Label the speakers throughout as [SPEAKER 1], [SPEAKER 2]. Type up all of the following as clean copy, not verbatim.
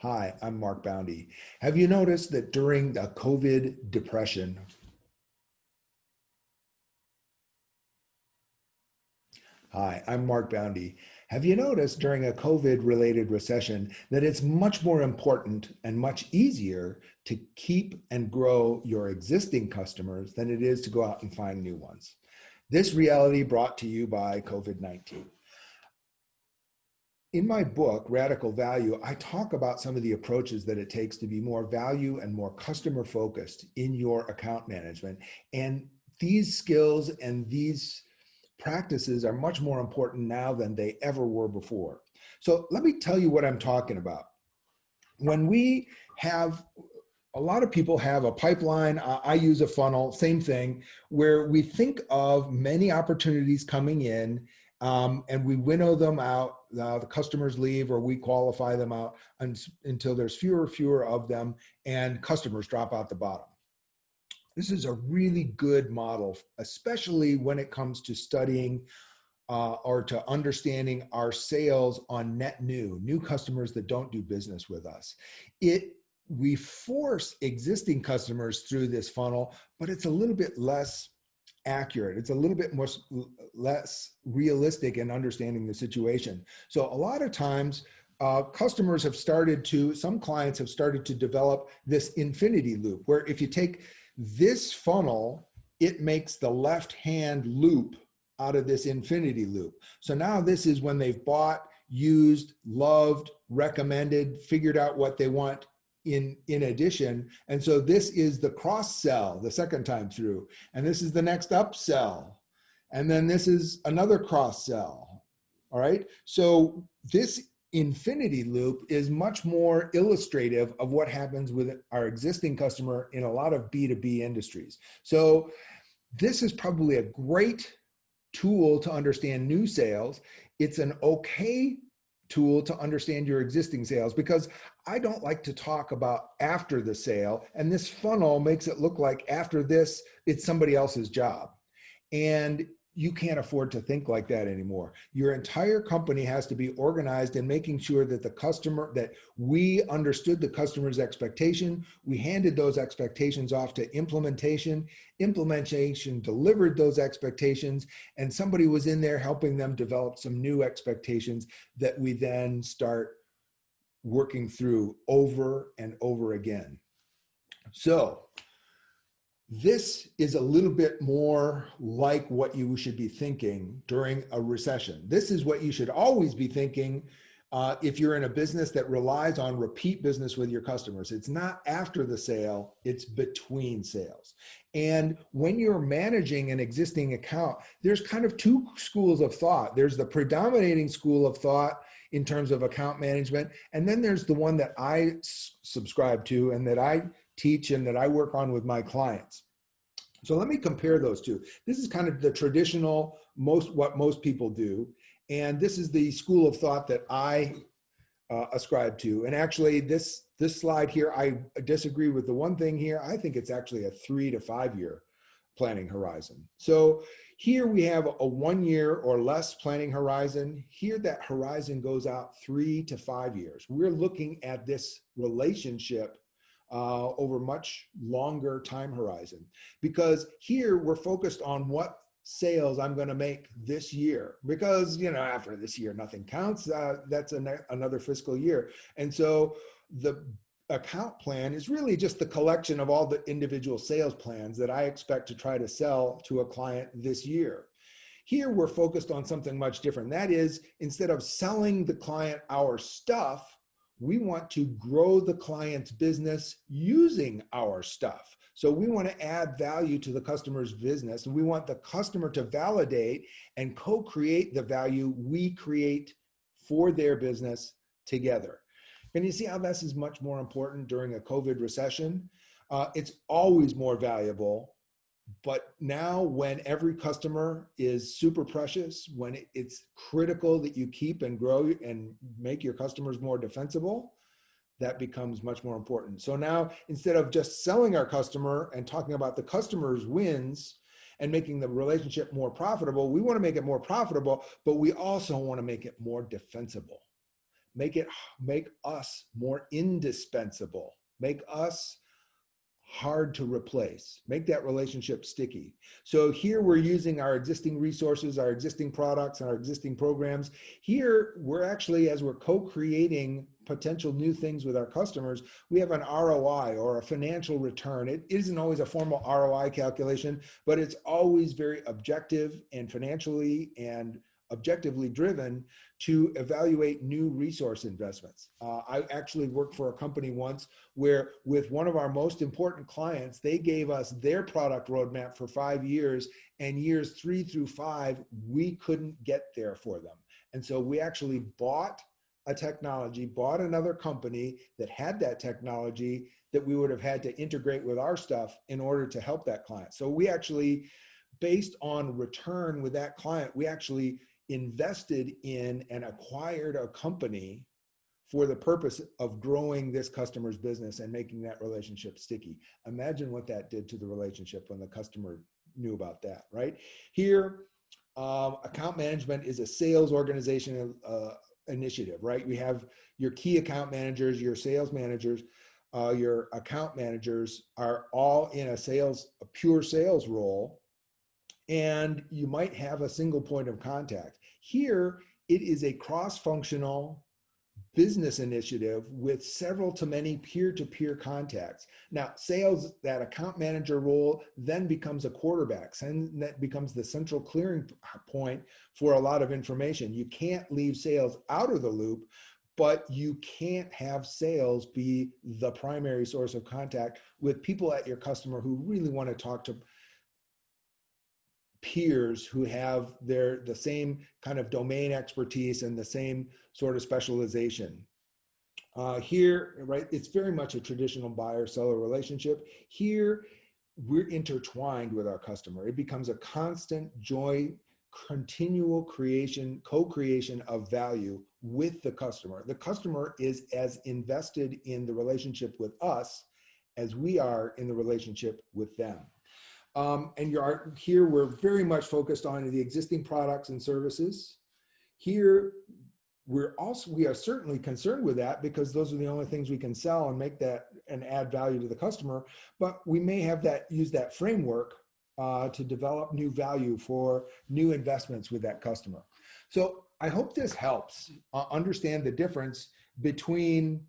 [SPEAKER 1] Hi, I'm Mark Boundy. Have you noticed that during the COVID depression, Hi, I'm Mark Boundy. Have you noticed during a COVID related recession that it's much more important and much easier to keep and grow your existing customers than it is to go out and find new ones? This reality brought to you by COVID-19. In my book, Radical Value, I talk about some of the approaches that it takes to be more value and more customer focused in your account management. And these skills and these practices are much more important now than they ever were before. So let me tell you what I'm talking about. When we have a lot of people have a pipeline. I use a funnel, same thing, where we think of many opportunities coming in, and we winnow them out. The customers leave or we qualify them out until there's fewer of them and customers drop out the bottom. This is a really good model, especially when it comes to studying or to understanding our sales on net new customers that don't do business with us. We force existing customers through this funnel, but it's a little bit less accurate. It's a little bit more less realistic in understanding the situation. So a lot of times, some clients have started to develop this infinity loop, where if you take this funnel, it makes the left-hand loop out of this infinity loop. So now this is when they've bought, used, loved, recommended, figured out what they want in addition. And so this is the cross sell the second time through, and this is the next upsell, and then this is another cross sell. All right, so this infinity loop is much more illustrative of what happens with our existing customer in a lot of B2B industries. So this is probably a great tool to understand new sales. It's an okay tool to understand your existing sales, because I don't like to talk about after the sale, and this funnel makes it look like after this, it's somebody else's job. And you can't afford to think like that anymore. Your entire company has to be organized in making sure that that we understood the customer's expectation. We handed those expectations off to implementation. Implementation delivered those expectations, and somebody was in there helping them develop some new expectations that we then start working through over and over again. So this is a little bit more like what you should be thinking during a recession. This is what you should always be thinking if you're in a business that relies on repeat business with your customers. It's not after the sale, it's between sales. And when you're managing an existing account, there's kind of two schools of thought. There's the predominating school of thought in terms of account management, and then there's the one that I subscribe to and that I teach and that I work on with my clients. So let me compare those two. This is kind of the traditional, what most people do. And this is the school of thought that I ascribe to. And actually this slide here, I disagree with the one thing here. I think it's actually a 3 to 5 year planning horizon. So here we have a 1 year or less planning horizon. Here that horizon goes out 3 to 5 years. We're looking at this relationship over much longer time horizon, because here we're focused on what sales I'm going to make this year, because after this year nothing counts. That's another fiscal year. And so the account plan is really just the collection of all the individual sales plans that I expect to try to sell to a client this year. Here we're focused on something much different. That is, instead of selling the client our stuff, we want to grow the client's business using our stuff. So we want to add value to the customer's business, and we want the customer to validate and co-create the value we create for their business together. And you see how this is much more important during a COVID recession? It's always more valuable, but now when every customer is super precious, when it's critical that you keep and grow and make your customers more defensible, that becomes much more important. So now, instead of just selling our customer and talking about the customer's wins and making the relationship more profitable, we want to make it more profitable, but we also want to make it more defensible. make us more indispensable, make us hard to replace, make that relationship sticky. So here we're using our existing resources, our existing products, and our existing programs. Here we're actually, as we're co-creating potential new things with our customers, we have an ROI or a financial return. It isn't always a formal ROI calculation, but it's always very objective and financially and objectively driven to evaluate new resource investments. I actually worked for a company once where with one of our most important clients, they gave us their product roadmap for 5 years, and years 3 through 5, we couldn't get there for them. And so we actually bought a technology, bought another company that had that technology that we would have had to integrate with our stuff in order to help that client. So we actually, based on return with that client, we actually invested in and acquired a company for the purpose of growing this customer's business and making that relationship sticky. Imagine what that did to the relationship when the customer knew about that, right? Here, account management is a sales organization initiative, right? We have your key account managers, your sales managers, your account managers are all in a pure sales role, and you might have a single point of contact. Here, it is a cross-functional business initiative with several to many peer-to-peer contacts. Now, sales, that account manager role then becomes a quarterback, and that becomes the central clearing point for a lot of information. You can't leave sales out of the loop, but you can't have sales be the primary source of contact with people at your customer who really want to talk to peers who have the same kind of domain expertise and the same sort of specialization. Here, right, it's very much a traditional buyer-seller relationship. Here, we're intertwined with our customer. It becomes a constant joy, continual co-creation of value with the customer. The customer is as invested in the relationship with us as we are in the relationship with them. And here we're very much focused on the existing products and services. Here, we are certainly concerned with that because those are the only things we can sell and make that and add value to the customer. But we may have use that framework to develop new value for new investments with that customer. So I hope this helps understand the difference between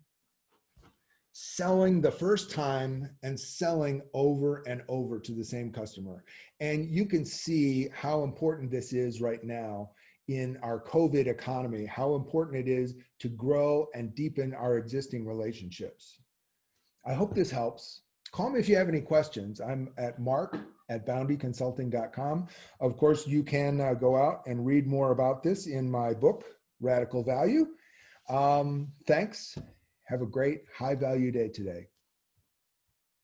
[SPEAKER 1] selling the first time and selling over and over to the same customer. And you can see how important this is right now in our COVID economy, how important it is to grow and deepen our existing relationships. I hope this helps. Call me if you have any questions. I'm at mark@boundyconsulting.com. Of course, you can go out and read more about this in my book, Radical Value. Thanks. Have a great high value day today.